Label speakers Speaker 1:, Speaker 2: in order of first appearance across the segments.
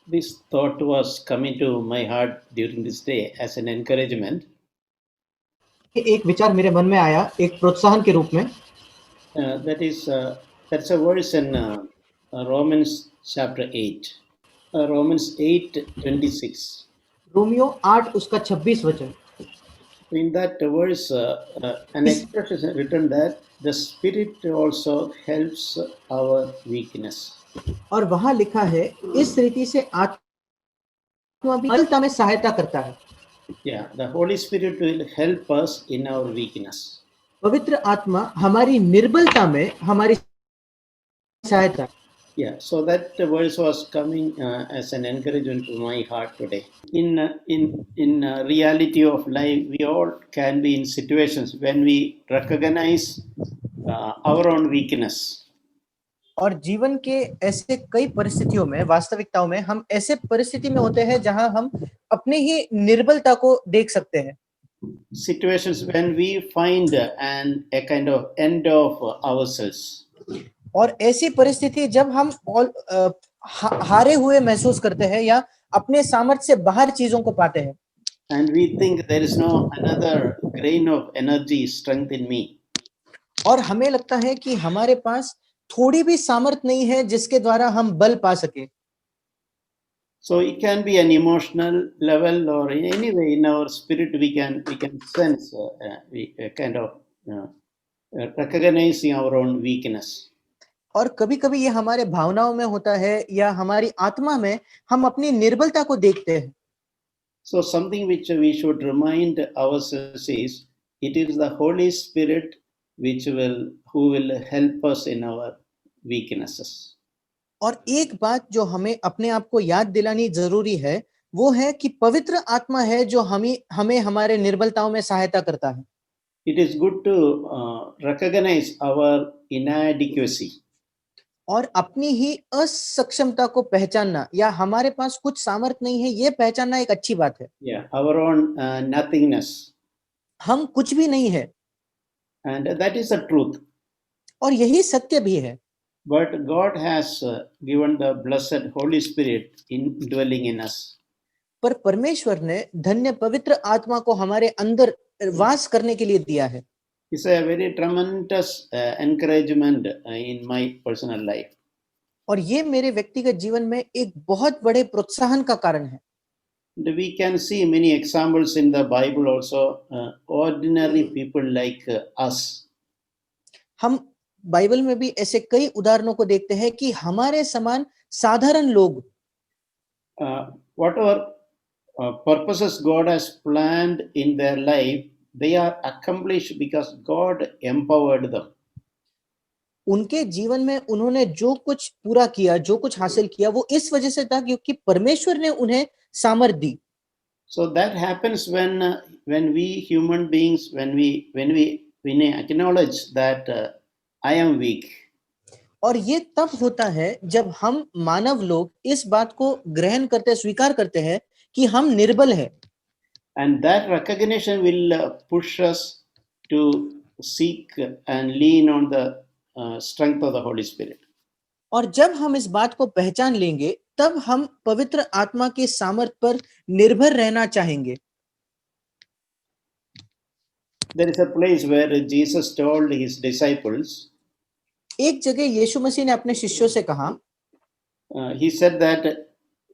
Speaker 1: This thought was coming to my heart during this day as an encouragement.
Speaker 2: एक विचार मेरे मन में आया एक प्रोत्साहन के रूप में।
Speaker 1: That's a verse in Romans chapter 8. Romans 8:26.
Speaker 2: Romeo 8 उसका 26 वचन।
Speaker 1: In that verse, an
Speaker 2: इस
Speaker 1: expression is written that the Spirit also helps our weakness.
Speaker 2: और वहां लिखा है इस रीति से आत्मा भी विफलता में सहायता करता है।
Speaker 1: Yeah, the Holy Spirit will help us in our weakness.
Speaker 2: पवित्र आत्मा हमारी निर्बलता में हमारी सहायता।
Speaker 1: Yeah, so that verse was coming as an encouragement to my heart today. In reality of life, we all can be in situations when we recognize our own weakness.
Speaker 2: और जीवन के ऐसे कई परिस्थितियों में वास्तविकताओं में हम ऐसे परिस्थिति में होते हैं जहां हम अपनी ही निर्बलता को देख सकते हैं।
Speaker 1: Situations when we find a kind of end of ourselves.
Speaker 2: और ऐसी परिस्थिति जब हम हारे हुए महसूस करते हैं या अपने सामर्थ्य से बाहर चीजों को पाते हैं।
Speaker 1: And we think there is no another grain of energy, strength in me.
Speaker 2: और हमें लगता है कि हमारे पास थोड़ी भी सामर्थ्य नहीं है जिसके द्वारा हम बल पा सके।
Speaker 1: So it can be an emotional level, or in any way in our spirit we can sense kind of recognizing our own weakness.
Speaker 2: और कभी-कभी ये हमारे भावनाओं में होता है या हमारी आत्मा में हम अपनी निर्बलता को देखते हैं।
Speaker 1: So something which we should remind ourselves is it is the Holy Spirit who will help us in our weaknesses.
Speaker 2: और एक बात जो हमें अपने आप को याद दिलानी जरूरी है वो है कि पवित्र आत्मा है जो हमें हमारे निर्बलताओं में सहायता करता है।
Speaker 1: It is good to recognize our inadequacy.
Speaker 2: और अपनी ही असक्षमता को पहचानना या हमारे पास कुछ सामर्थ्य नहीं है ये पहचानना एक अच्छी बात है।
Speaker 1: Yeah, our own nothingness.
Speaker 2: हम कुछ भी नहीं है।
Speaker 1: And that is the truth.
Speaker 2: और यही सत्य भी है।
Speaker 1: But God has given the blessed Holy Spirit dwelling in us.
Speaker 2: पर परमेश्वर ने धन्य पवित्र आत्मा को हमारे अंदर वास करने के लिए दिया है।
Speaker 1: It's a very tremendous encouragement in my personal life.
Speaker 2: और ये मेरे व्यक्तिगत जीवन में एक बहुत बड़े प्रोत्साहन का कारण है।
Speaker 1: We can see many examples in the Bible also, ordinary people like us.
Speaker 2: हम बाइबल में भी ऐसे कई उदाहरणों को देखते हैं कि हमारे समान साधारण लोग
Speaker 1: whatever purposes God has planned in their life, they are accomplished because God empowered them.
Speaker 2: उनके जीवन में उन्होंने जो कुछ पूरा किया जो कुछ हासिल किया वो इस वजह से था क्योंकि परमेश्वर ने उन्हें सामर्थ्य दी।
Speaker 1: So that happens when we human beings when we acknowledge that I am weak.
Speaker 2: और ये तब होता है जब हम मानव लोग इस बात को ग्रहण करते स्वीकार करते हैं कि हम निर्बल हैं।
Speaker 1: And that recognition will push us to seek and lean on the strength of the Holy Spirit.
Speaker 2: और जब हम इस बात को पहचान लेंगे तब हम पवित्र आत्मा के सामर्थ्य पर निर्भर रहना चाहेंगे।
Speaker 1: There is a place where Jesus told his disciples.
Speaker 2: एक जगह यीशु मसीह ने अपने शिष्यों से कहा,
Speaker 1: he said that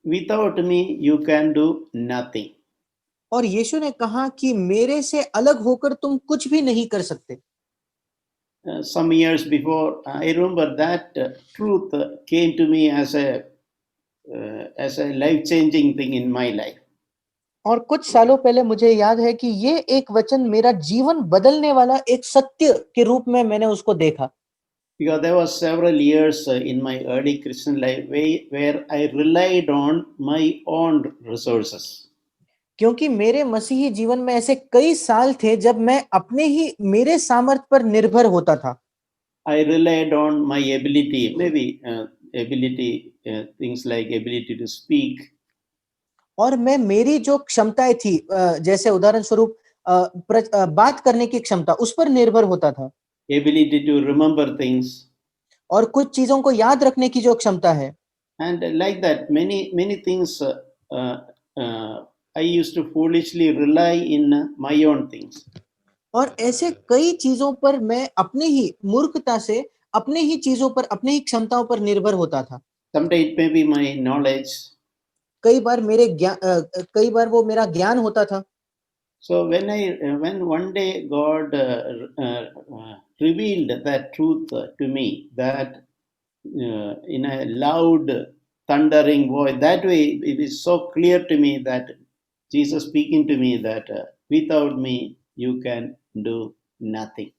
Speaker 1: without me you can do nothing.
Speaker 2: और यीशु ने कहा कि मेरे से अलग होकर तुम कुछ भी नहीं कर सकते।
Speaker 1: Some years before, I remember that truth came to me as a life-changing thing in my life.
Speaker 2: और कुछ सालों पहले मुझे याद है कि ये एक वचन मेरा जीवन बदलने वाला एक सत्य के रूप में मैंने उसको देखा।
Speaker 1: Because there was several years in my early Christian life where I relied on my own resources.
Speaker 2: क्योंकि मेरे मसीही जीवन में ऐसे कई साल थे जब मैं अपने ही मेरे सामर्थ्य पर निर्भर होता था।
Speaker 1: I relied on my ability, maybe things like ability to speak.
Speaker 2: और मैं मेरी जो क्षमताएं थी जैसे उदाहरण स्वरूप बात करने की क्षमता उस पर निर्भर होता था।
Speaker 1: Ability to remember things.
Speaker 2: और कुछ चीजों को याद रखने की जो क्षमता है।
Speaker 1: And like that, many things I used to foolishly rely in my own things.
Speaker 2: और ऐसे कई चीजों पर मैं अपने ही मूर्खता से अपने ही चीजों पर अपने ही क्षमताओं पर निर्भर होता था।
Speaker 1: Someday it may be my knowledge.
Speaker 2: कई बार वो मेरा ज्ञान होता था।
Speaker 1: So when one day God revealed that truth to me, that in a loud thundering voice, that way it is so clear to me that Jesus speaking to me that without me you can do nothing.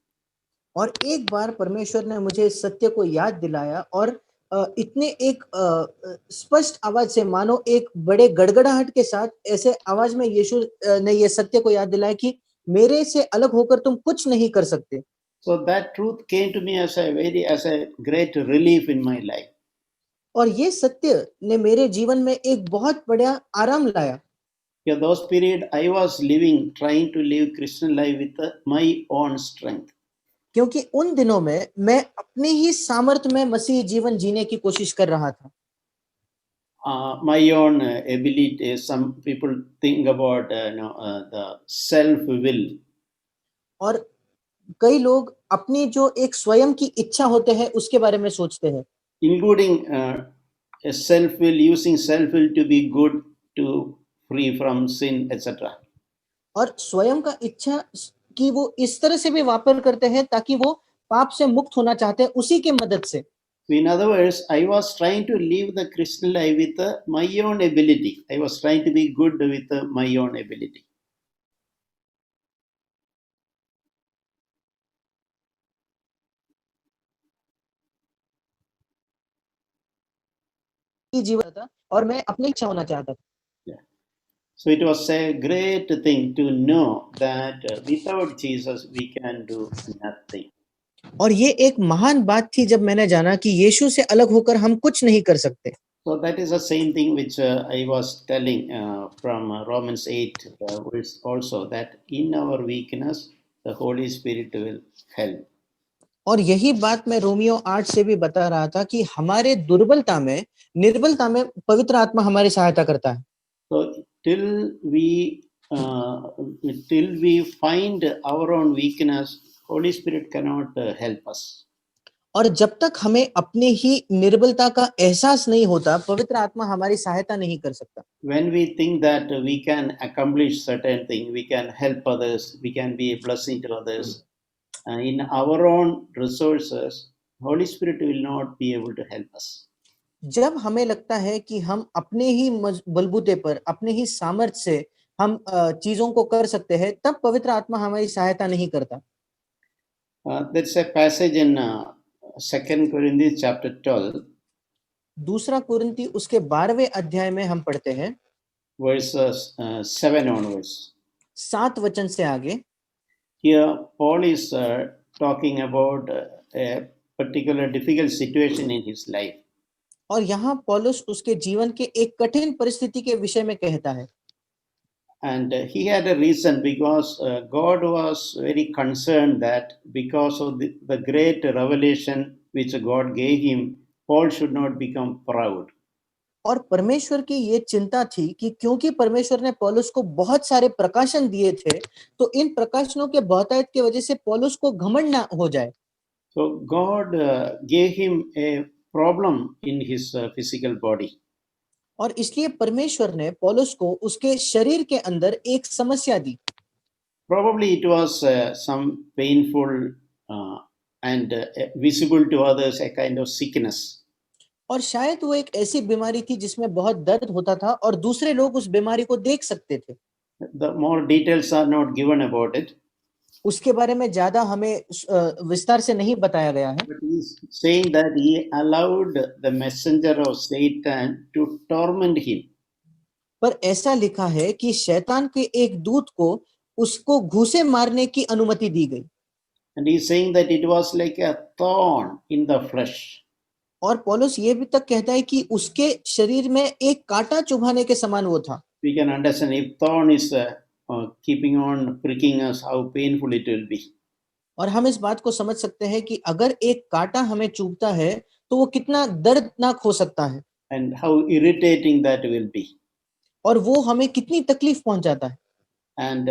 Speaker 2: और एक बार परमेश्वर ने मुझे इस सत्य को याद दिलाया और इतने एक स्पष्ट आवाज से मानो एक बड़े गड़गड़ाहट के साथ ऐसे आवाज में यीशु ने ये सत्य को याद दिलाया कि मेरे से अलग होकर तुम कुछ नहीं कर सकते।
Speaker 1: So that truth came to me as a great relief in my life.
Speaker 2: और ये सत्य ने मेरे जीवन में एक बहुत बड़ा आराम लाया।
Speaker 1: Yeah, those period I was trying to live Christian life with my own strength.
Speaker 2: क्योंकि उन दिनों में मैं अपने ही सामर्थ्य में मसीह जीवन जीने की कोशिश कर रहा था।
Speaker 1: My own ability. Some people think about the self will.
Speaker 2: और कई लोग अपनी जो एक स्वयं की इच्छा होते हैं उसके बारे में सोचते हैं,
Speaker 1: Including a self will, using self will to be good, to free from sin, etc.
Speaker 2: और स्वयं का इच्छा कि वो इस तरह से भी वापर करते हैं ताकि वो पाप से मुक्त होना चाहते हैं उसी के मदद से।
Speaker 1: So in other words, I was trying to live the Christian life with my own ability. I was trying to be good with my own ability.
Speaker 2: जीवन था और मैं अपनी इच्छा होना चाहता था।
Speaker 1: Yeah. So it was a great thing to know that without Jesus we can do nothing.
Speaker 2: और ये एक महान बात थी जब मैंने जाना कि यीशु से अलग होकर हम कुछ नहीं कर सकते।
Speaker 1: So that is the same thing which I was telling from Romans 8 verse also, that in our weakness the Holy Spirit will help.
Speaker 2: और यही बात मैं रोमियो 8 से भी बता रहा था कि हमारे निर्बलता में पवित्र आत्मा हमारी सहायता करता है।
Speaker 1: So till we find our own weakness, Holy Spirit cannot help us.
Speaker 2: और जब तक हमें अपने ही निर्बलता का एहसास नहीं होता, पवित्र आत्मा हमारी सहायता नहीं कर सकता।
Speaker 1: When we think that we can accomplish certain thing, we can help others, we can be a blessing to others, in our own resources, Holy Spirit will not be able to help us.
Speaker 2: जब हमें लगता है कि हम अपने ही बलबूते पर, अपने ही सामर्थ्य से हम चीजों को कर सकते हैं, तब पवित्र आत्मा हमारी सहायता नहीं करता।
Speaker 1: There's a passage in 2 Corinthians chapter 12,
Speaker 2: दूसरा कुरिन्ती उसके 12वें अध्याय में हम पढ़ते हैं,
Speaker 1: verses 7 onwards.
Speaker 2: 7 वचन से आगे।
Speaker 1: Here, Paul is talking about a particular difficult situation in his life.
Speaker 2: और यहाँ पौलुस उसके जीवन के एक कठिन परिस्थिति के विषय में कहता है।
Speaker 1: And he had a reason, because God was very concerned that because of the great revelation which God gave him, Paul should not become proud.
Speaker 2: और परमेश्वर की ये चिंता थी कि क्योंकि परमेश्वर ने पौलुस को बहुत सारे प्रकाशन दिए थे, तो इन प्रकाशनों के बहुतायत की वजह से पौलुस को घमंड ना हो जाए।
Speaker 1: So God gave him a problem in his physical body.
Speaker 2: और इसलिए परमेश्वर ने पौलुस को उसके शरीर के अंदर एक समस्या दी।
Speaker 1: Probably it was some painful and visible to others, a kind of sickness.
Speaker 2: और शायद वो एक ऐसी बीमारी थी जिसमें बहुत दर्द होता था और दूसरे लोग उस बीमारी को देख सकते थे।
Speaker 1: The more details are not given about it.
Speaker 2: उसके बारे में ज्यादा हमें विस्तार से नहीं बताया गया है।
Speaker 1: But he's saying that he allowed the messenger of Satan to torment him.
Speaker 2: पर ऐसा लिखा है कि शैतान के एक दूत को उसको घूंसे मारने की अनुमति दी गई।
Speaker 1: And he's saying that it was like a thorn in the flesh.
Speaker 2: और पौलुस ये भी तक कहता है कि उसके शरीर में एक कांटा चुभाने के समान वो था।
Speaker 1: We can understand if thorn is keeping on pricking us, how painful it will be.
Speaker 2: और हम इस बात को समझ सकते हैं कि अगर एक कांटा हमें चुभता है तो वो कितना दर्दनाक हो सकता है।
Speaker 1: and how irritating that will be.
Speaker 2: और वो हमें कितनी तकलीफ पहुंचाता है.
Speaker 1: And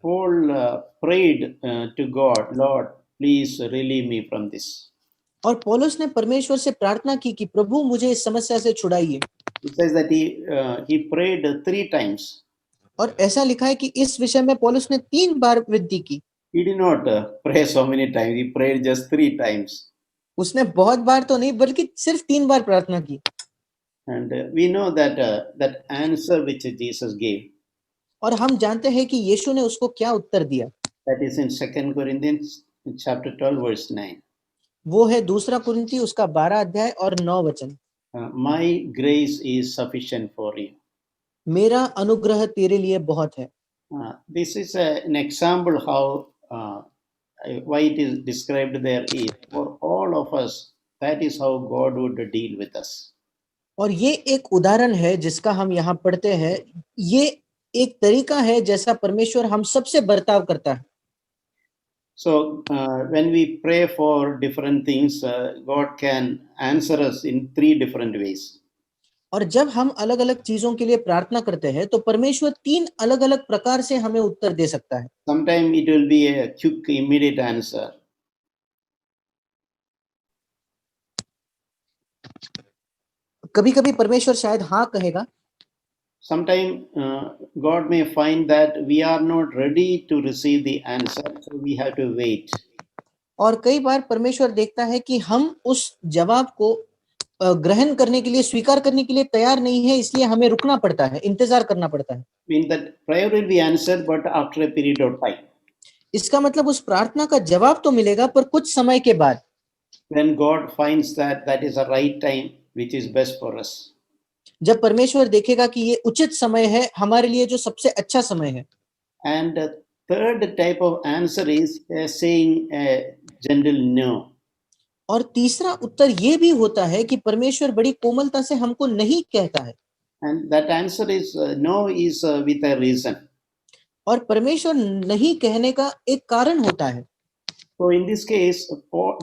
Speaker 1: Paul prayed to God, Lord, please relieve me from this.
Speaker 2: और पौलुस ने परमेश्वर से प्रार्थना की कि प्रभु मुझे इस समस्या से छुड़ाइए.
Speaker 1: It says that he prayed 3 times.
Speaker 2: और ऐसा लिखा है कि इस विषय में पौलुस ने 3 बार विनती की.
Speaker 1: He did not pray so many times. He prayed just 3 times.
Speaker 2: उसने बहुत बार तो नहीं बल्कि सिर्फ 3 बार प्रार्थना की.
Speaker 1: And we know that that answer which Jesus gave,
Speaker 2: और हम जानते हैं कि यीशु ने उसको क्या उत्तर दिया.
Speaker 1: that is in 2 Corinthians chapter 12 verse 9.
Speaker 2: वो है दूसरा कुरिन्थी उसका 12 अध्याय और 9 वचन.
Speaker 1: My grace is sufficient for you.
Speaker 2: मेरा अनुग्रह तेरे लिए बहुत है.
Speaker 1: This is an example how why it is described there is for all of us. That is how God would deal with us.
Speaker 2: और ये एक उदाहरण है जिसका हम यहाँ पढ़ते हैं. ये एक तरीका है जैसा परमेश्वर हम सबसे बर्ताव करता है.
Speaker 1: So when we pray for different things, God can answer us in 3 different ways.
Speaker 2: और जब हम अलग अलग चीजों के लिए प्रार्थना करते हैं तो परमेश्वर 3 अलग अलग प्रकार से हमें उत्तर दे सकता है.
Speaker 1: Sometimes it will be a quick, immediate answer.
Speaker 2: कभी कभी परमेश्वर शायद हाँ कहेगा.
Speaker 1: Sometimes God may find that we are not ready to receive the answer, so we have to wait.
Speaker 2: और कई बार परमेश्वर देखता है कि हम उस जवाब को ग्रहण करने के लिए स्वीकार करने के लिए तैयार नहीं है, इसलिए हमें रुकना पड़ता है, इंतजार करना पड़ता है.
Speaker 1: Mean that prayer will be answered, but after a period of time.
Speaker 2: इसका मतलब उस प्रार्थना का जवाब तो मिलेगा पर कुछ समय के बाद.
Speaker 1: When God finds that that is the right time, which is best for us.
Speaker 2: जब परमेश्वर देखेगा कि ये उचित समय है हमारे लिए, जो सबसे अच्छा समय है.
Speaker 1: And the third type of answer is saying a gentle no.
Speaker 2: और तीसरा उत्तर ये भी होता है कि परमेश्वर बड़ी कोमलता से हमको नहीं कहता है.
Speaker 1: And that answer is no is with a reason.
Speaker 2: और परमेश्वर नहीं कहने का एक कारण होता है.
Speaker 1: So in this case,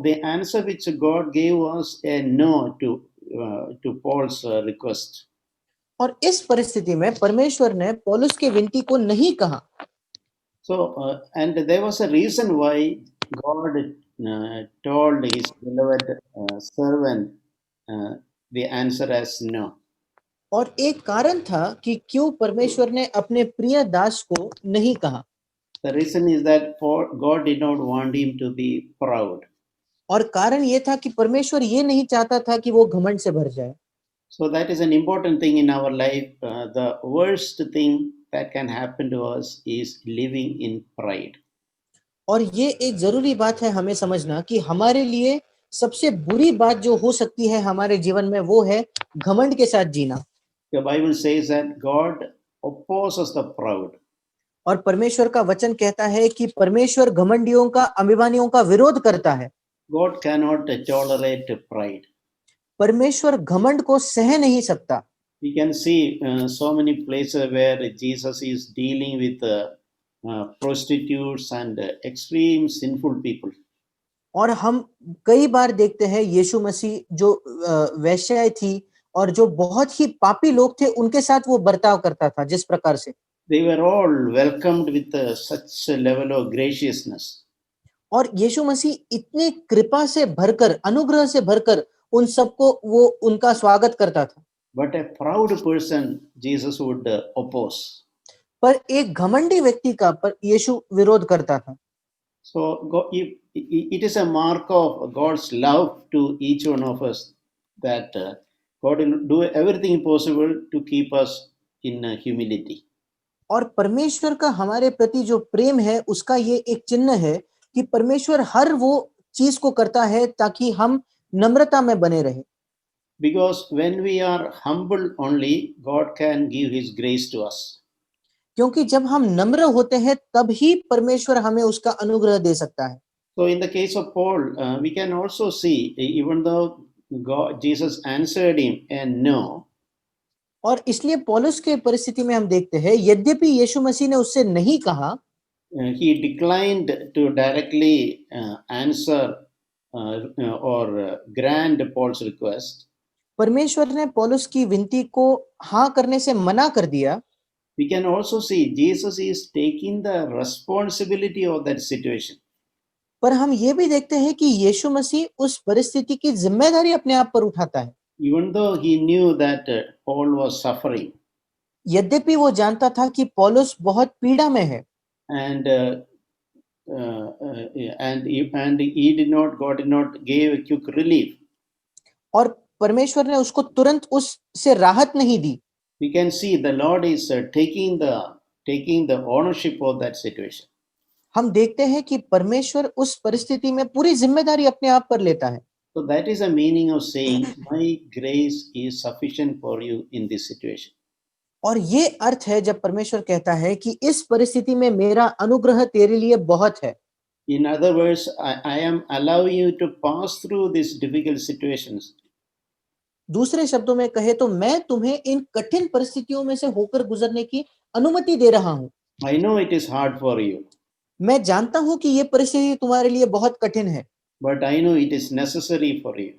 Speaker 1: the answer which God gave was a no to Paul's request.
Speaker 2: और इस परिस्थिति में परमेश्वर ने पौलुस के विनती को नहीं कहा.
Speaker 1: So and there was a reason why God told his beloved servant the answer as no.
Speaker 2: और एक कारण था कि क्यों परमेश्वर ने अपने प्रिय दास को नहीं कहा.
Speaker 1: The reason is that God did not want him to be proud.
Speaker 2: और कारण ये था कि परमेश्वर ये नहीं चाहता था कि वो घमंड से भर जाए.
Speaker 1: So that is an important thing in our life. The worst thing that can happen to us is living in pride.
Speaker 2: और ये एक जरूरी बात है हमें समझना कि हमारे लिए सबसे बुरी बात जो हो सकती है हमारे जीवन में वो है घमंड के साथ जीना.
Speaker 1: The Bible says that God opposes the proud.
Speaker 2: और परमेश्वर का वचन कहता है कि परमेश्वर घमंडियों का, अभिमानियों का विरोध करता है.
Speaker 1: God cannot tolerate pride.
Speaker 2: परमेश्वर घमंड को सह नहीं सकता.
Speaker 1: We can see so many places where Jesus is dealing with prostitutes and extreme sinful people.
Speaker 2: और हम कई बार देखते हैं यीशु मसीह जो वैश्याएं थी और जो बहुत ही पापी लोग थे उनके साथ वो बर्ताव करता था जिस प्रकार से.
Speaker 1: They were all welcomed with such a level of graciousness.
Speaker 2: और यीशु मसीह इतने कृपा से भरकर, अनुग्रह से भरकर उन सबको वो उनका स्वागत करता था.
Speaker 1: But a proud person Jesus would oppose.
Speaker 2: पर एक घमंडी व्यक्ति का पर यीशु विरोध करता था.
Speaker 1: So it is a mark of God's love to each one of us that God will do everything possible to keep us in humility.
Speaker 2: और परमेश्वर का हमारे प्रति जो प्रेम है उसका ये एक चिन्ह है कि परमेश्वर हर वो चीज को करता है ताकि हम नम्रता में बने रहे.
Speaker 1: Because when we are humble only, God can give his grace to us.
Speaker 2: क्योंकि जब हम नम्र होते हैं तब ही परमेश्वर हमें उसका अनुग्रह दे सकता है.
Speaker 1: So in the case of Paul, we can also see, even though Jesus answered him and no,
Speaker 2: और इसलिए पौलुस के परिस्थिति में हम देखते हैं यद्यपि यीशु मसीह ने उससे नहीं कहा,
Speaker 1: he declined to directly answer or grant Paul's request.
Speaker 2: परमेश्वर ने पौलुस की विनती को हाँ करने से मना कर दिया,
Speaker 1: we can also see Jesus is taking the responsibility of that situation.
Speaker 2: पर हम ये भी देखते हैं कि यीशु मसीह उस परिस्थिति की जिम्मेदारी अपने आप पर उठाता है।
Speaker 1: Even though he knew that Paul was suffering,
Speaker 2: यद्यपि वो जानता था कि पौलुस बहुत पीड़ा में है,
Speaker 1: and God did not give a quick relief.
Speaker 2: और परमेश्वर ने उसको तुरंत उससे राहत नहीं दी।
Speaker 1: We can see the Lord is taking the ownership of that situation.
Speaker 2: हम देखते हैं कि परमेश्वर उस परिस्थिति में पूरी जिम्मेदारी अपने आप पर लेता है।
Speaker 1: So that is the meaning of saying, "My grace is sufficient for you in this situation."
Speaker 2: और ये अर्थ है जब परमेश्वर कहता है कि इस परिस्थिति में मेरा अनुग्रह तेरे लिए बहुत है।
Speaker 1: In other words, I am allowing you to pass through these difficult situations.
Speaker 2: दूसरे शब्दों में कहे तो मैं तुम्हें इन कठिन परिस्थितियों में से होकर गुजरने की अनुमति दे रहा हूं।
Speaker 1: I know it is hard for you,
Speaker 2: मैं जानता हूं कि ये परिस्थिति तुम्हारे लिए बहुत कठिन है,
Speaker 1: but I know it is necessary for you.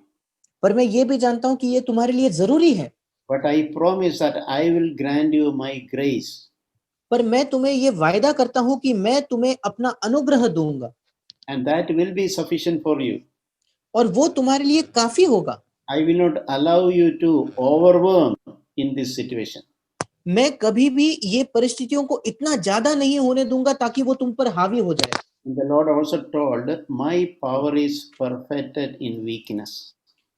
Speaker 2: पर मैं ये भी जानता हूं कि ये तुम्हारे लिए जरूरी है।
Speaker 1: But I promise that I will grant you my grace,
Speaker 2: पर मैं तुम्हें ये वायदा करता हूं कि मैं तुम्हें अपना अनुग्रह दूंगा
Speaker 1: and that will be sufficient for you.
Speaker 2: और वो तुम्हारे लिए काफी होगा।
Speaker 1: I will not allow you to overwhelm in this situation.
Speaker 2: मैं कभी भी ये परिस्थितियों को इतना ज्यादा नहीं होने दूंगा ताकि वो तुम पर हावी हो जाए।
Speaker 1: And the Lord also told, "My power is perfected in weakness."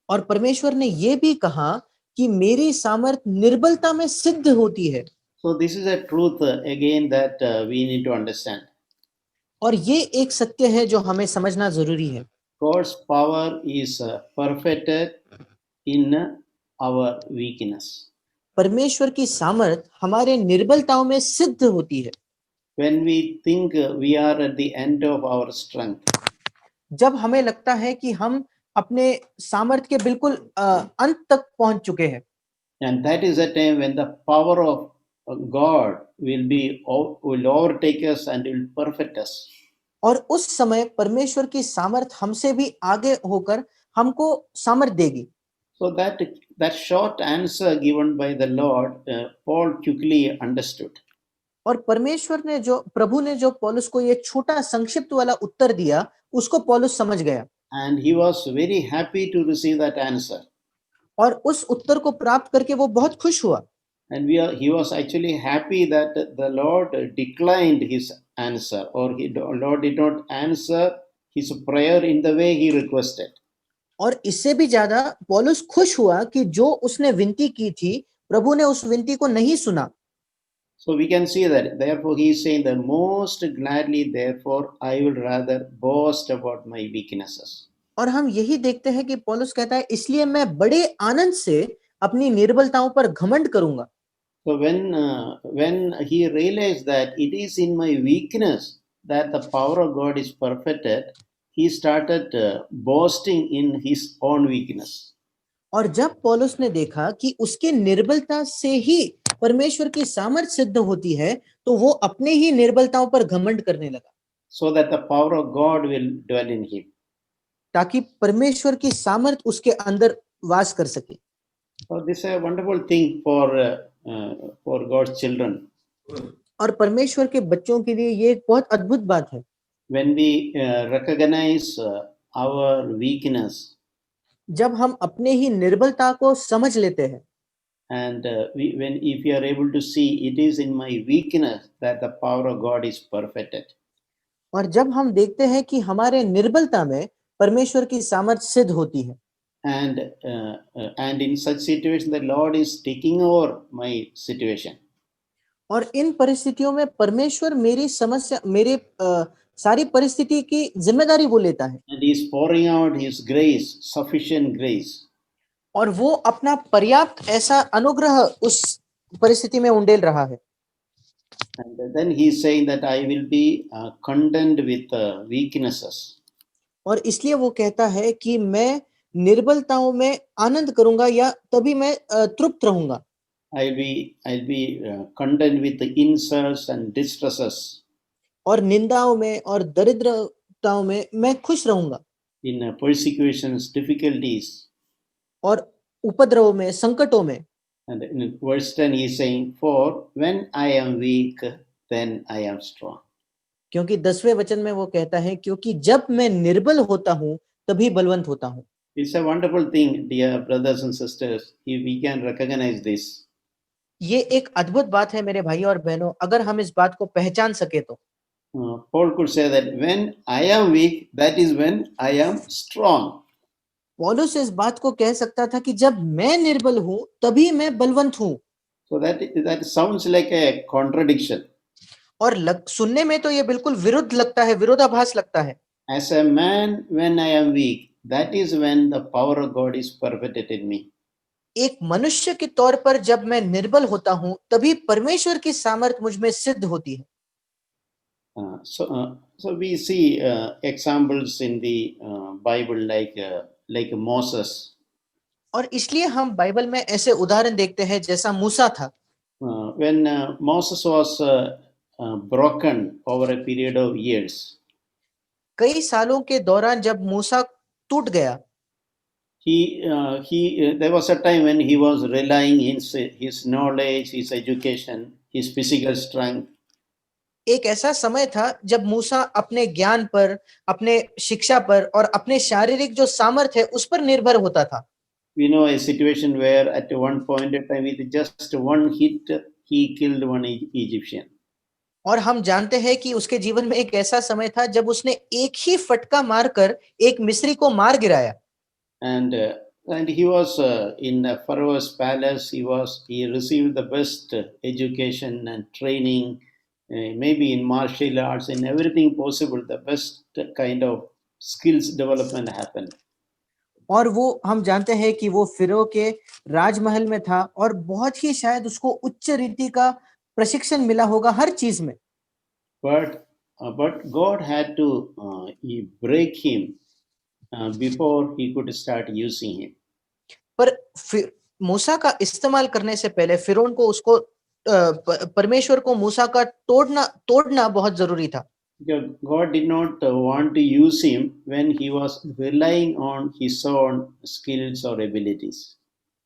Speaker 2: और परमेश्वर ने ये भी कहा कि मेरी सामर्थ निर्बलता में सिद्ध होती है।
Speaker 1: So this is a truth again that we need to understand.
Speaker 2: और ये एक सत्य है जो हमें समझना जरूरी है।
Speaker 1: God's power is perfected in our weakness.
Speaker 2: परमेश्वर की सामर्थ हमारे निर्बलताओं में सिद्ध होती है।
Speaker 1: When we think we are at the end of our strength,
Speaker 2: जब हमें लगता है कि हम अपने सामर्थ के बिल्कुल अंत तक पहुंच चुके हैं,
Speaker 1: and that is the time when the power of God will overtake us and will perfect us.
Speaker 2: और उस समय परमेश्वर की सामर्थ हमसे भी आगे होकर हमको सामर्थ देगी।
Speaker 1: So that short answer given by the Lord, Paul quickly understood.
Speaker 2: और परमेश्वर ने जो प्रभु ने जो पौलुस को ये छोटा संक्षिप्त वाला उत्तर दिया, उसको पौलुस समझ गया
Speaker 1: And he was very happy to receive that answer.
Speaker 2: और उस उत्तर को प्राप्त करके वो बहुत खुश हुआ।
Speaker 1: And he was actually happy that the Lord declined his answer, or Lord did not answer his prayer in the way he requested.
Speaker 2: और इससे भी ज्यादा पौलुस खुश हुआ कि जो उसने विनती की थी, प्रभु ने उस विनती को नहीं सुना।
Speaker 1: So we can see that, therefore he is saying that most gladly, therefore I will rather boast about my weaknesses.
Speaker 2: और हम यही देखते हैं कि पौलुस कहता है, इसलिए मैं बड़े आनंद से अपनी निर्बलताओं पर घमंड करूंगा।
Speaker 1: So when he realized that it is in my weakness that the power of God is perfected, he started boasting in his own weakness.
Speaker 2: और जब पौलुस ने देखा कि उसके निर्बलता से ही परमेश्वर की सामर्थ सिद्ध होती है, तो वो अपने ही निर्बलताओं पर घमंड करने लगा,
Speaker 1: So that the power of God will dwell in him.
Speaker 2: ताकि परमेश्वर की सामर्थ उसके अंदर वास कर सके।
Speaker 1: So this is a wonderful thing for God's children.
Speaker 2: और परमेश्वर के बच्चों के लिए ये एक बहुत अद्भुत बात है।
Speaker 1: When we recognize our weakness,
Speaker 2: जब हम अपने ही निर्बलता को समझ लेते हैं
Speaker 1: and if we are able to see it is in my weakness that the power of God is perfected.
Speaker 2: और जब हम देखते हैं कि हमारे निर्बलता में परमेश्वर की सामर्थ सिद्ध होती है,
Speaker 1: And in such situation the Lord is taking over my situation.
Speaker 2: और इन परिस्थितियों में परमेश्वर मेरी समस्या मेरे सारी परिस्थिति की जिम्मेदारी वो लेता है
Speaker 1: And he is pouring out his grace, sufficient grace.
Speaker 2: और वो अपना पर्याप्त ऐसा अनुग्रह उस परिस्थिति में उंडेल रहा है।
Speaker 1: And then he is saying that I will be content with weaknesses.
Speaker 2: और इसलिए वो कहता है कि मैं निर्बलताओं में आनंद करूंगा या तभी मैं तृप्त रहूंगा।
Speaker 1: I'll be content with the insults and distresses.
Speaker 2: और निंदाओं में और दरिद्रताओं में मैं खुश रहूंगा।
Speaker 1: In persecutions, difficulties.
Speaker 2: और उपद्रव में, संकटों में।
Speaker 1: And in verse 10, he is saying, For when I am weak, then I am strong.
Speaker 2: क्योंकि 10वें वचन में वो कहता है, क्योंकि जब मैं निर्बल होता हूं तभी बलवंत होता हूं।
Speaker 1: It's a wonderful thing, dear brothers and sisters, if we can recognize this.
Speaker 2: ये एक अद्भुत बात है मेरे भाई और बहनों, अगर हम इस बात को पहचान सके तो।
Speaker 1: Paul could say that when I am weak, that is when I am strong.
Speaker 2: पौलुस इस बात को कह सकता था कि जब मैं निर्बल हूं तभी मैं बलवंत हूं।
Speaker 1: So that sounds like a contradiction.
Speaker 2: और सुनने में तो ये बिल्कुल विरुद्ध लगता है, विरोधाभास लगता है।
Speaker 1: As a man, when I am weak, that is when the power of God is perfected in me.
Speaker 2: एक मनुष्य के तौर पर जब मैं निर्बल होता हूं तभी परमेश्वर की सामर्थ मुझ में सिद्ध होती है।
Speaker 1: So we see examples in the Bible like Moses.
Speaker 2: और इसलिए हम बाइबल में ऐसे उदाहरण देखते हैं जैसा मूसा था।
Speaker 1: When Moses was broken over a period of years,
Speaker 2: कई सालों के दौरान जब मूसा टूट गया,
Speaker 1: there was a time when he was relying his knowledge, his education, his physical strength.
Speaker 2: एक ऐसा समय था जब मूसा अपने ज्ञान पर, अपने शिक्षा पर और अपने शारीरिक जो सामर्थ्य है उस पर निर्भर होता था।
Speaker 1: We know a situation where at one point in time with just one hit he killed one Egyptian.
Speaker 2: और हम जानते हैं कि उसके जीवन में एक ऐसा समय था जब उसने एक ही फटका मारकर एक मिस्री को मार गिराया।
Speaker 1: And he was in Pharaoh's palace. He received the best education and training, maybe in martial arts, in everything possible. The best kind of skills development happened.
Speaker 2: और वो हम जानते हैं कि वो फिरौन के राजमहल में था और बहुत ही शायद उसको उच्च रीति का प्रशिक्षण मिला होगा हर चीज में।
Speaker 1: But God had to break him before he could start using him.
Speaker 2: पर मूसा का इस्तेमाल करने से पहले फिरौन को उसको परमेश्वर को मूसा का तोड़ना बहुत जरूरी था।
Speaker 1: Because God did not want to use him when he was relying on his own skills or abilities.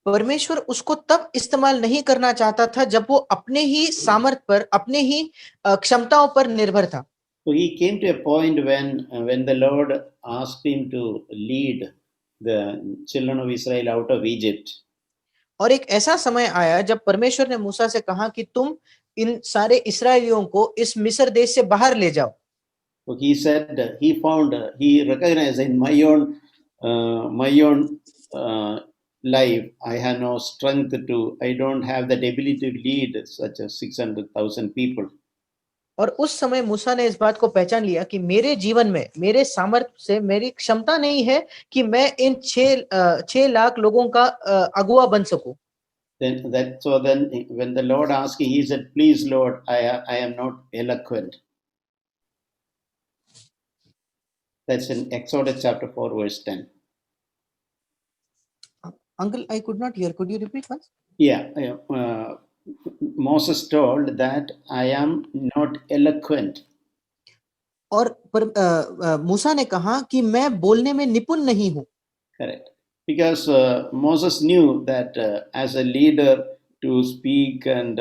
Speaker 2: परमेश्वर उसको तब इस्तेमाल नहीं करना चाहता था जब वो अपने ही सामर्थ पर, अपने ही क्षमताओं पर निर्भर था।
Speaker 1: So he came to a point when the Lord asked him to lead the children of Israel out of Egypt.
Speaker 2: और एक ऐसा समय आया जब परमेश्वर ने मूसा से कहा कि तुम इन सारे इस्राएलियों को इस मिस्र देश से बाहर ले जाओ।
Speaker 1: So he said he recognized in my own life I have no strength I don't have that ability to lead such a 600,000 people.
Speaker 2: और उस समय मूसा ने इस बात को पहचान लिया कि मेरे जीवन में, मेरे सामर्थ्य से मेरी क्षमता नहीं है कि मैं इन 6 लाख लोगों का अगुवा बन सकूं।
Speaker 1: Then when the Lord asked him, he said, "Please, Lord, I am not eloquent." That's in Exodus chapter 4, verse 10.
Speaker 2: Uncle, I could not hear. Could you repeat once?
Speaker 1: Yeah, Moses told that I am not eloquent.
Speaker 2: और मूसा ने कहा कि मैं बोलने में निपुण नहीं हूं।
Speaker 1: Correct. Because Moses knew that as a leader to speak and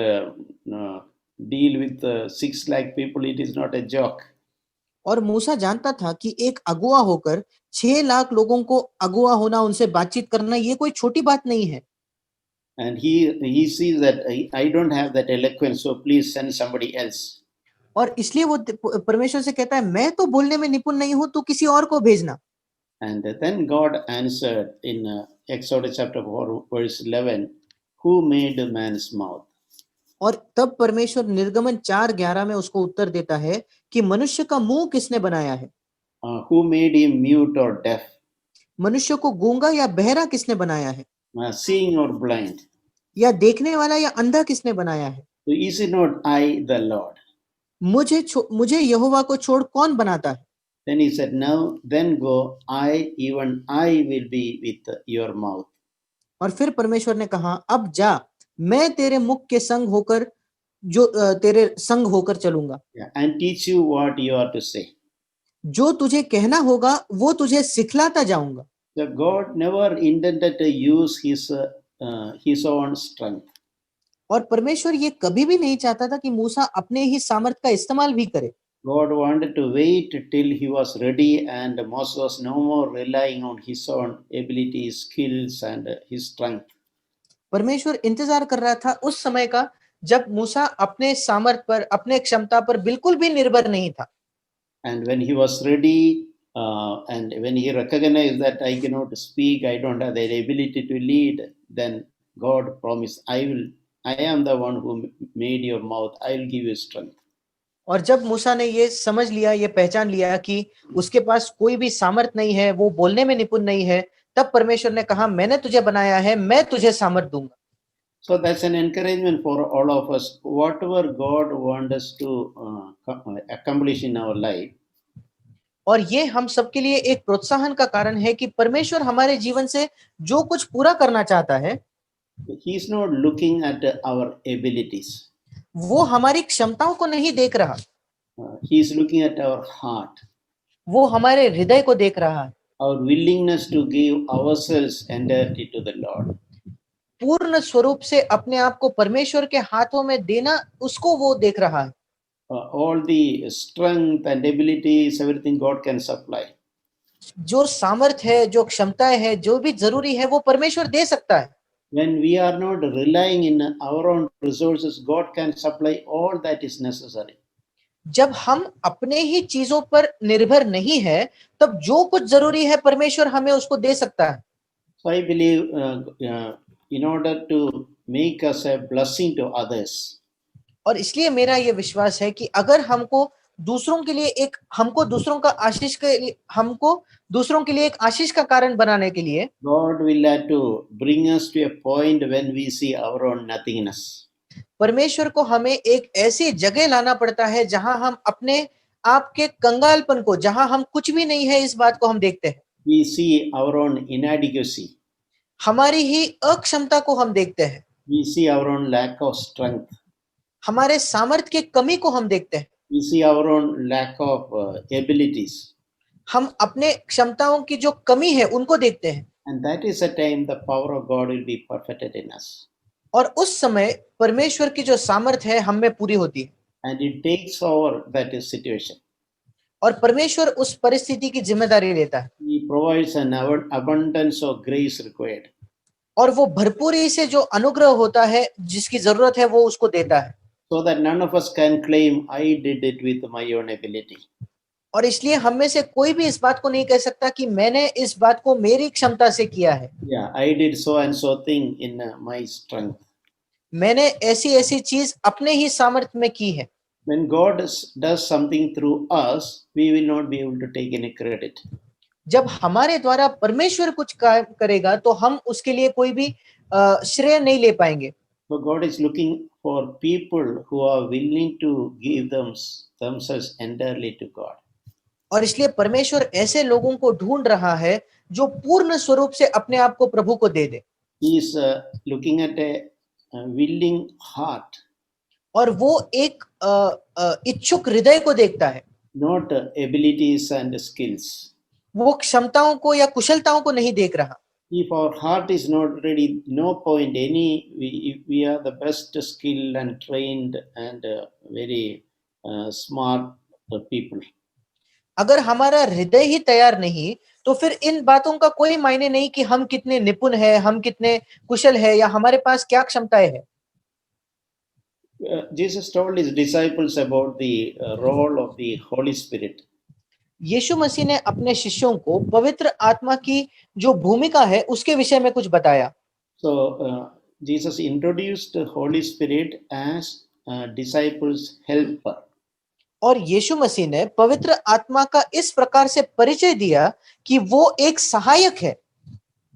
Speaker 1: deal with 6 lakh people, it is not a joke.
Speaker 2: और मूसा जानता था कि एक अगुवा होकर 6 लाख लोगों को अगुवा होना, उनसे बातचीत करना, ये कोई छोटी बात नहीं है।
Speaker 1: And he sees that I don't have that eloquence, so please send somebody else.
Speaker 2: और इसलिए वो परमेश्वर से कहता है, मैं तो बोलने में निपुण नहीं हूं, तू किसी और को भेजना।
Speaker 1: And then God answered in Exodus chapter 4, verse 11, who made man's mouth?
Speaker 2: और तब परमेश्वर निर्गमन 4:11 में उसको उत्तर देता है कि मनुष्य का मुंह किसने बनाया है?
Speaker 1: Who made him mute or deaf?
Speaker 2: मनुष्य को गूंगा या बहरा किसने बनाया है?
Speaker 1: Seeing or blind?
Speaker 2: या देखने वाला या अंधा किसने बनाया है?
Speaker 1: So is it not I, the Lord?
Speaker 2: मुझे यहोवा को छोड़ कौन बनाता है?
Speaker 1: Then he said, now then go, even I will be with your mouth.
Speaker 2: और फिर परमेश्वर ने कहा, अब जा, मैं तेरे मुख के संग होकर तेरे संग होकर चलूंगा।
Speaker 1: And teach you what you are to say.
Speaker 2: जो तुझे कहना होगा वो तुझे सिखलाता जाऊंगा।
Speaker 1: that God never intended to use his own strength.
Speaker 2: और परमेश्वर ये कभी भी नहीं चाहता था कि मूसा अपने ही सामर्थ का इस्तेमाल भी करे।
Speaker 1: God wanted to wait till he was ready, and Moses was no more relying on his own abilities, skills, and his strength.
Speaker 2: परमेश्वर इंतजार कर रहा था उस समय का जब मूसा अपने सामर्थ पर, अपने क्षमता पर बिल्कुल भी निर्भर नहीं था।
Speaker 1: And when he was ready, and when he recognized that I cannot speak, I don't have the ability to lead, then God promised, I am the one who made your mouth, I will give you strength.
Speaker 2: और जब मूसा ने ये समझ लिया, ये पहचान लिया कि उसके पास कोई भी सामर्थ नहीं है, वो बोलने में निपुण नहीं है, तब परमेश्वर ने कहा, मैंने तुझे बनाया है, मैं तुझे सामर्थ दूंगा।
Speaker 1: So that's an encouragement for all of us. Whatever God wants us to accomplish in our life,
Speaker 2: और ये हम सबके लिए एक प्रोत्साहन का कारण है कि परमेश्वर हमारे जीवन से जो कुछ पूरा करना चाहता है,
Speaker 1: He is not looking at our abilities.
Speaker 2: वो हमारी क्षमताओं को नहीं देख रहा,
Speaker 1: He is looking at our heart,
Speaker 2: वो हमारे हृदय को देख रहा है,
Speaker 1: our willingness to give ourselves entirely to the Lord.
Speaker 2: पूर्ण स्वरूप से अपने आप को परमेश्वर के हाथों में देना, उसको वो देख रहा है।
Speaker 1: All the strength and abilities, everything God can supply.
Speaker 2: जो सामर्थ है, जो क्षमताएं है, जो भी जरूरी है, वो परमेश्वर दे सकता है।
Speaker 1: When we are not relying in our own resources, God can supply all that is necessary.
Speaker 2: जब हम अपने ही चीजों पर निर्भर नहीं है, तब जो कुछ जरूरी है परमेश्वर हमें उसको दे सकता है।
Speaker 1: So I believe in order to make us a blessing to others,
Speaker 2: और इसलिए मेरा ये विश्वास है कि अगर हमको दूसरों के लिए एक हमको दूसरों का आशीष के लिए हमको दूसरों के लिए एक आशीष का कारण बनाने के लिए
Speaker 1: God will have to bring us to a point when we see our own nothingness.
Speaker 2: परमेश्वर को हमें एक ऐसी जगह लाना पड़ता है जहां हम अपने आप के कंगालपन को, जहां हम कुछ भी नहीं है, इस बात को हम देखते हैं।
Speaker 1: We see our own inadequacy.
Speaker 2: हमारी ही अक्षमता को हम देखते हैं,
Speaker 1: We see our own lack of strength.
Speaker 2: हमारे सामर्थ्य के कमी को हम देखते हैं,
Speaker 1: We see our own lack of abilities.
Speaker 2: हम अपने क्षमताओं की जो कमी है उनको देखते हैं।
Speaker 1: And that is the time the power of God will be perfected in us.
Speaker 2: और उस समय परमेश्वर की जो सामर्थ्य है हम में पूरी होती है,
Speaker 1: And it takes over that situation.
Speaker 2: और परमेश्वर उस परिस्थिति की जिम्मेदारी लेता है,
Speaker 1: He provides an abundance of grace required.
Speaker 2: और वो भरपूरी से जो अनुग्रह होता है, जिसकी जरूरत है, वो उसको देता है।
Speaker 1: So that none of us can claim, I did it with my own ability.
Speaker 2: और इसलिए हम में से कोई भी इस बात को नहीं कह सकता कि मैंने इस बात को मेरी क्षमता से किया है,
Speaker 1: Yeah, I did so and so thing in my strength.
Speaker 2: मैंने ऐसी ऐसी चीज अपने ही सामर्थ्य में की है।
Speaker 1: When God does something through us, we will not be able to take any credit.
Speaker 2: जब हमारे द्वारा परमेश्वर कुछ काम करेगा तो हम उसके लिए कोई भी श्रेय नहीं ले पाएंगे।
Speaker 1: So God is looking for people who are willing to give themselves entirely to God.
Speaker 2: और इसलिए परमेश्वर ऐसे लोगों को ढूंढ रहा है जो पूर्ण स्वरूप से अपने आप को प्रभु को दे दे।
Speaker 1: He is looking at a willing heart,
Speaker 2: और वो एक इच्छुक हृदय को देखता है,
Speaker 1: not abilities and skills.
Speaker 2: वो क्षमताओं को या कुशलताओं को नहीं देख रहा।
Speaker 1: If our heart is not ready, no point if we are the best skilled and trained and very smart people.
Speaker 2: अगर हमारा हृदय ही तैयार नहीं, तो फिर इन बातों का कोई मायने नहीं कि हम कितने निपुण हैं, हम कितने कुशल हैं, या हमारे पास क्या क्षमताएं हैं।
Speaker 1: Jesus told his disciples about the role of the Holy Spirit.
Speaker 2: यीशु मसीह ने अपने शिष्यों को पवित्र आत्मा की जो भूमिका है उसके विषय में कुछ बताया।
Speaker 1: So Jesus introduced the Holy Spirit as disciples' helper.
Speaker 2: और यीशु मसीह ने पवित्र आत्मा का इस प्रकार से परिचय दिया कि वो एक सहायक है,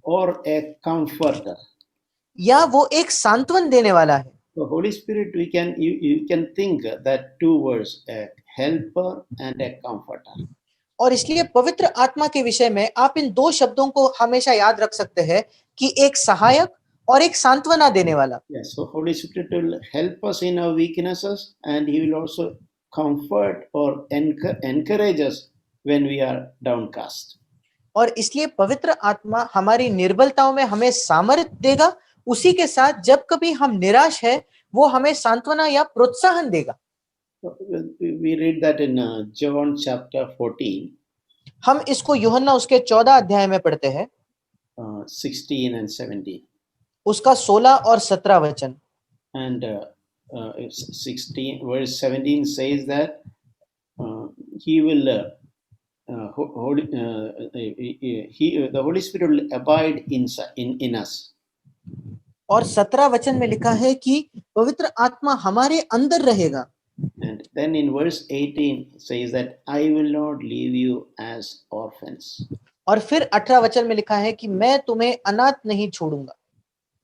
Speaker 1: Or a comforter.
Speaker 2: या वो एक सांत्वन देने वाला है।
Speaker 1: So Holy Spirit, you can think that two words, a helper and a comforter.
Speaker 2: और इसलिए पवित्र आत्मा के विषय में आप इन दो शब्दों को हमेशा याद रख सकते हैं कि एक सहायक और एक सांत्वना देने वाला।
Speaker 1: Yes, so Holy Spirit will help us in our weaknesses, and He will also comfort or encourage us when we are downcast.
Speaker 2: और इसलिए पवित्र आत्मा हमारी निर्बलताओं में हमें सामर्थ्य देगा, उसी के साथ जब कभी हम निराश है वो हमें सांत्वना या प्रोत्साहन देगा।
Speaker 1: We read that in John chapter 14,
Speaker 2: हम इसको यूहन्ना उसके 14 अध्याय में पढ़ते हैं,
Speaker 1: 16 and 17.
Speaker 2: उसका 16 और 17 वचन।
Speaker 1: And 16 verse 17 says that he will the Holy Spirit will abide in us.
Speaker 2: और 17 वचन में लिखा है कि पवित्र आत्मा हमारे अंदर रहेगा।
Speaker 1: And then in verse 18 says that I will not leave you as orphans.
Speaker 2: और फिर 18 वचन में लिखा है कि मैं तुम्हें अनाथ नहीं छोड़ूंगा।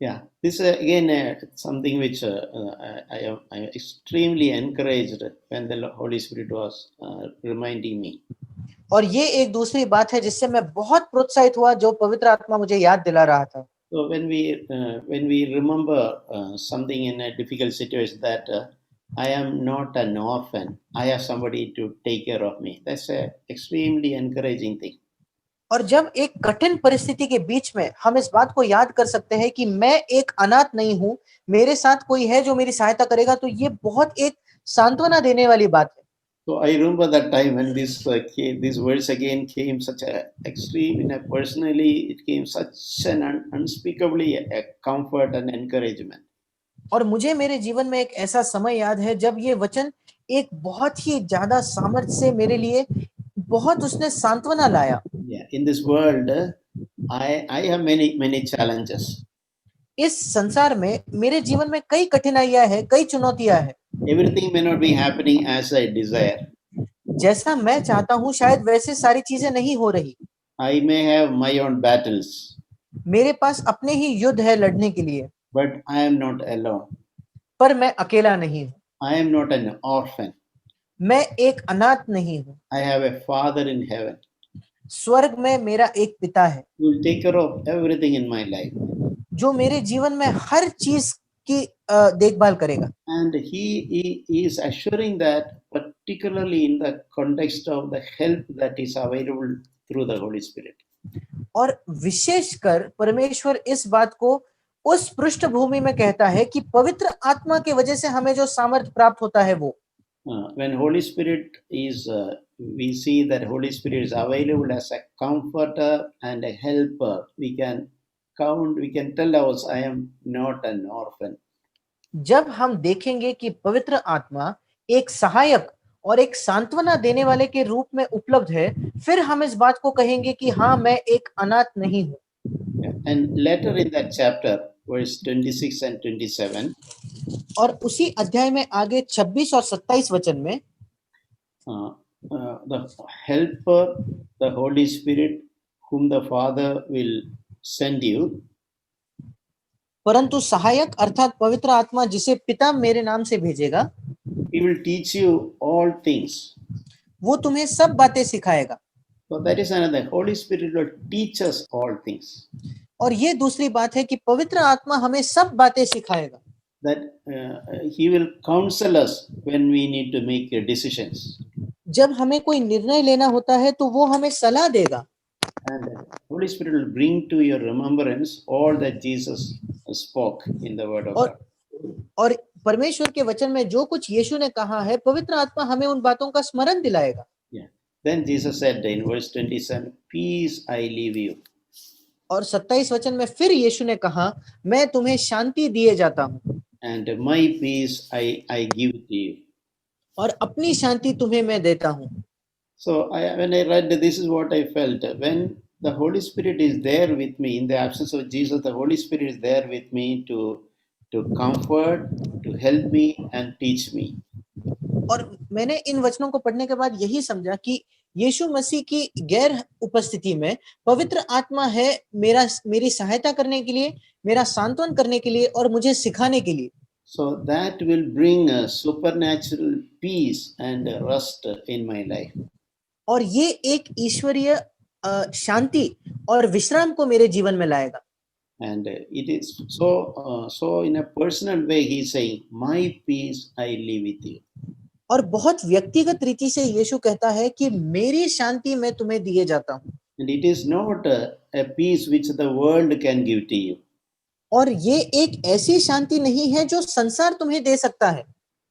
Speaker 1: Yeah, this again something which I am extremely encouraged when the Holy Spirit was reminding me.
Speaker 2: और ये एक दूसरी बात है जिससे मैं बहुत प्रोत्साहित हुआ, जो पवित्र आत्मा मुझे याद दिला रहा था।
Speaker 1: So when we remember something in a difficult situation that I am not an orphan, I have somebody to take care of me. That's a extremely encouraging thing.
Speaker 2: और जब एक कठिन परिस्थिति के बीच में हम इस बात को याद कर सकते हैं कि मैं एक अनाथ नहीं हूं, मेरे साथ कोई है जो मेरी सहायता करेगा, तो ये बहुत एक सांत्वना देने वाली बात है।
Speaker 1: So I remember that time when these words again came such a extreme in a personally it came such an unspeakably a comfort and encouragement.
Speaker 2: और मुझे मेरे जीवन में एक ऐसा समय याद है जब ये वचन एक बहुत ही ज्यादा सामर्थ्य से मेरे लिए बहुत उसने सांत्वना लाया।
Speaker 1: Yeah, in this world I have many challenges.
Speaker 2: इस संसार में मेरे जीवन में कई कठिनाइयां हैं, कई चुनौतियां हैं।
Speaker 1: Everything may not be happening as I desire.
Speaker 2: जैसा मैं चाहता हूं शायद वैसे सारी चीजें नहीं हो रही।
Speaker 1: I may have my own battles,
Speaker 2: मेरे पास अपने ही युद्ध है लड़ने के लिए,
Speaker 1: but I am not alone.
Speaker 2: पर मैं अकेला नहीं हूं,
Speaker 1: I am not an orphan.
Speaker 2: मैं एक अनाथ नहीं हूं।
Speaker 1: I have a Father in heaven
Speaker 2: स्वर्ग में मेरा एक पिता है
Speaker 1: who will take care of everything in my life.
Speaker 2: जो मेरे जीवन में हर चीज की देखभाल करेगा।
Speaker 1: And he is assuring that, particularly in the context of the help that is available through the Holy Spirit.
Speaker 2: और विशेषकर परमेश्वर इस बात को उस पृष्ठभूमि में कहता है कि पवित्र आत्मा के वजह से हमें जो सामर्थ्य प्राप्त होता है वो
Speaker 1: When Holy Spirit is, we see that Holy Spirit is available as a comforter and a helper. We can count, we can tell ourselves, I am not an orphan.
Speaker 2: जब हम देखेंगे कि पवित्र आत्मा एक सहायक और एक सांत्वना देने वाले के रूप में उपलब्ध है, फिर हम इस बात को कहेंगे कि हाँ, मैं एक अनाथ नहीं हूं।
Speaker 1: And later in that chapter, verse 26 and 27,
Speaker 2: और उसी अध्याय में आगे 26 और 27 वचन में
Speaker 1: the helper, the Holy Spirit, whom the Father will send you,
Speaker 2: परंतु सहायक अर्थात पवित्र आत्मा जिसे पिता मेरे नाम से भेजेगा,
Speaker 1: he will teach you all things.
Speaker 2: वो तुम्हें सब बातें सिखाएगा।
Speaker 1: So that is another. Holy Spirit will teach us all things.
Speaker 2: और ये दूसरी बात है कि पवित्र आत्मा हमें सब बातें सिखाएगा।
Speaker 1: That he will counsel us when we need to make decisions.
Speaker 2: जब हमें कोई निर्णय लेना होता है तो वो हमें सलाह देगा।
Speaker 1: And Holy Spirit will bring to your remembrance all that Jesus spoke in the Word of God.
Speaker 2: और परमेश्वर के वचन में जो कुछ यीशु ने कहा है, पवित्र आत्मा हमें उन बातों का स्मरण दिलाएगा।
Speaker 1: Yeah. Then Jesus said in verse 27, "Peace I leave you."
Speaker 2: और 27 वचन में फिर यीशु ने कहा, मैं तुम्हें शांति दिए जाता हूँ।
Speaker 1: And my peace I give to you.
Speaker 2: और अपनी शांति तुम्हें मैं देता हूँ।
Speaker 1: So when I read this is what I felt. When the Holy Spirit is there with me, in the absence of Jesus, the Holy Spirit is there with me to comfort, to help me and teach me.
Speaker 2: और मैंने इन वचनों को पढ़ने के बाद यही समझा कि यीशु मसीह की गैर उपस्थिति में पवित्र आत्मा है मेरी सहायता करने के लिए, मेरा सांत्वन करने के लिए और मुझे सिखाने के लिए।
Speaker 1: So that will bring a supernatural peace and rest in my life.
Speaker 2: और ये एक ईश्वरीय शांति और विश्राम को मेरे जीवन में लाएगा।
Speaker 1: And it is so in a personal way he is saying, my peace I leave with you.
Speaker 2: और बहुत व्यक्तिगत रीति से यीशु कहता है कि मेरी शांति मैं तुम्हें दिए जाता हूँ।
Speaker 1: And it is not a peace which the world can give to you.
Speaker 2: और ये एक ऐसी शांति नहीं है जो संसार तुम्हें दे सकता है.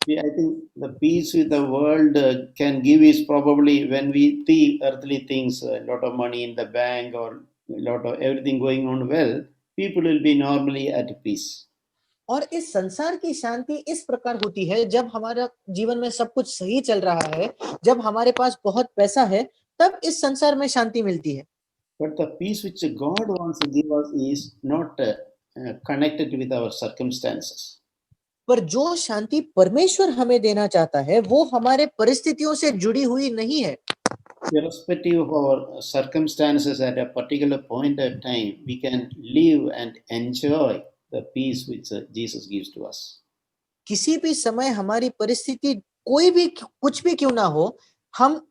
Speaker 1: I think the peace with the world can give is probably when we see earthly things, a lot of money in the bank or a lot of everything going on well, people will be normally at peace.
Speaker 2: और इस संसार की शांति इस प्रकार होती है जब हमारा जीवन में सब कुछ सही चल रहा है, जब हमारे पास बहुत पैसा है, तब इस संसार में शांति मिलती है.
Speaker 1: But the peace which God wants to give us is not connected with our circumstances.
Speaker 2: पर जो शांति परमेश्वर हमें देना चाहता है वो हमारे परिस्थितियों से जुड़ी हुई नहीं है.
Speaker 1: Irrespective of our circumstances at a particular point of time, we can live and enjoy the peace which Jesus gives to us.
Speaker 2: किसी भी समय हमारी परिस्थिति कोई भी कुछ भी क्यों ना हो, हम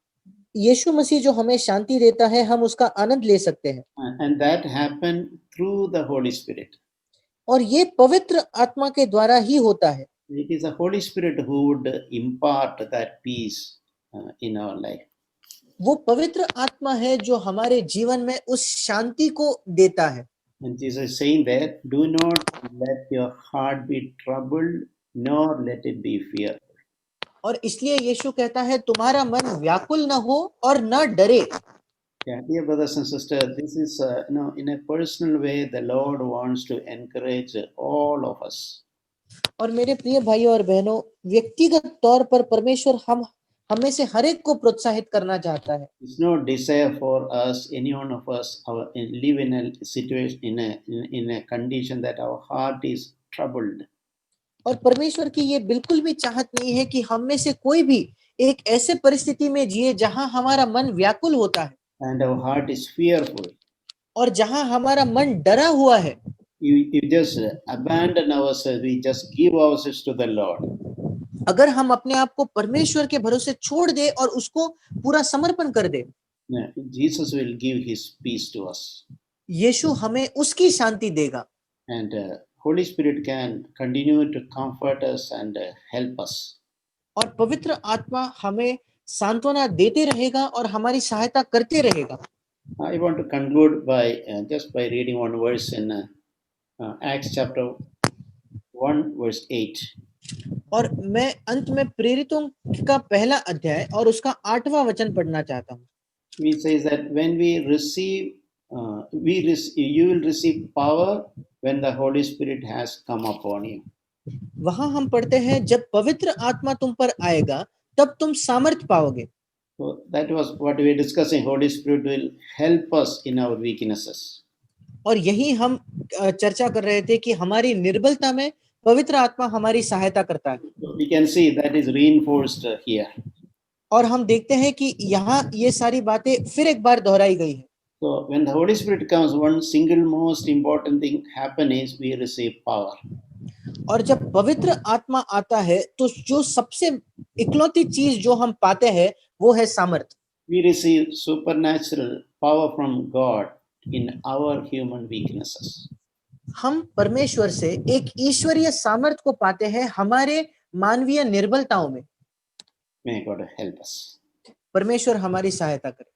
Speaker 2: यीशु मसीह जो हमें शांति देता है हम उसका आनंद ले सकते हैं.
Speaker 1: And that happened through the Holy Spirit.
Speaker 2: और ये पवित्र आत्मा के द्वारा ही होता है.
Speaker 1: It is the Holy Spirit who would impart that peace in our life.
Speaker 2: वो पवित्र आत्मा है जो हमारे जीवन में उस शांति को देता है.
Speaker 1: And Jesus is saying that, do not let your heart be troubled, nor let it be fearful.
Speaker 2: और इसलिए यीशु कहता है तुम्हारा मन व्याकुल न हो और न डरे.
Speaker 1: Yeah, dear brothers and sisters, this is in a personal way the Lord wants to encourage all of us.
Speaker 2: और मेरे प्रिय भाइयों और बहनों, व्यक्तिगत तौर पर परमेश्वर हमें से हर एक को प्रोत्साहित करना चाहता है.
Speaker 1: It's no desire for us, any one of us, live in a situation, in a condition that our heart is troubled.
Speaker 2: और परमेश्वर की ये बिल्कुल भी चाहत नहीं है कि हम में से कोई भी एक ऐसे परिस्थिति में जिए जहां हमारा मन व्याकुल होता है
Speaker 1: And our heart is fearful.
Speaker 2: और जहां हमारा मन डरा हुआ है.
Speaker 1: You just abandon ourselves, we just give ourselves to the Lord.
Speaker 2: अगर हम अपने आप को परमेश्वर के भरोसे छोड़ दे और उसको पूरा समर्पण कर दे,
Speaker 1: Jesus will give his peace to us.
Speaker 2: यीशु हमें उसकी शांति देगा.
Speaker 1: And Holy Spirit can continue to comfort us and help us.
Speaker 2: और पवित्र आत्मा हमें सांत्वना देते रहेगा और हमारी सहायता करते रहेगा.
Speaker 1: I want to conclude by just by reading one verse in Acts chapter 1 verse 8.
Speaker 2: और मैं अंत में प्रेरितों का पहला अध्याय और उसका 8वां वचन पढ़ना चाहता हूँ.
Speaker 1: We says that when we receive, you will receive power when the Holy Spirit has come upon you.
Speaker 2: वहां हम पढ़ते हैं जब पवित्र आत्मा तुम पर आएगा तब तुम सामर्थ पाओगे.
Speaker 1: So that was what we were discussing. Holy Spirit will help us in our weaknesses.
Speaker 2: और यही हम चर्चा कर रहे थे कि हमारी निर्बलता में पवित्र आत्मा हमारी सहायता करता है.
Speaker 1: So we can see that is reinforced here.
Speaker 2: और हम देखते हैं कि यहाँ ये सारी बातें फिर एक बार दोहराई गई है.
Speaker 1: So when the Holy Spirit comes, one single most important thing happen is we receive power.
Speaker 2: और जब पवित्र आत्मा आता है तो जो सबसे इकलौती चीज जो हम पाते हैं वो है सामर्थ.
Speaker 1: We receive supernatural power from God in our human weaknesses.
Speaker 2: हम परमेश्वर से एक ईश्वरीय सामर्थ को पाते हैं हमारे मानवीय निर्बलताओं में.
Speaker 1: May God help us.
Speaker 2: परमेश्वर हमारी सहायता करे.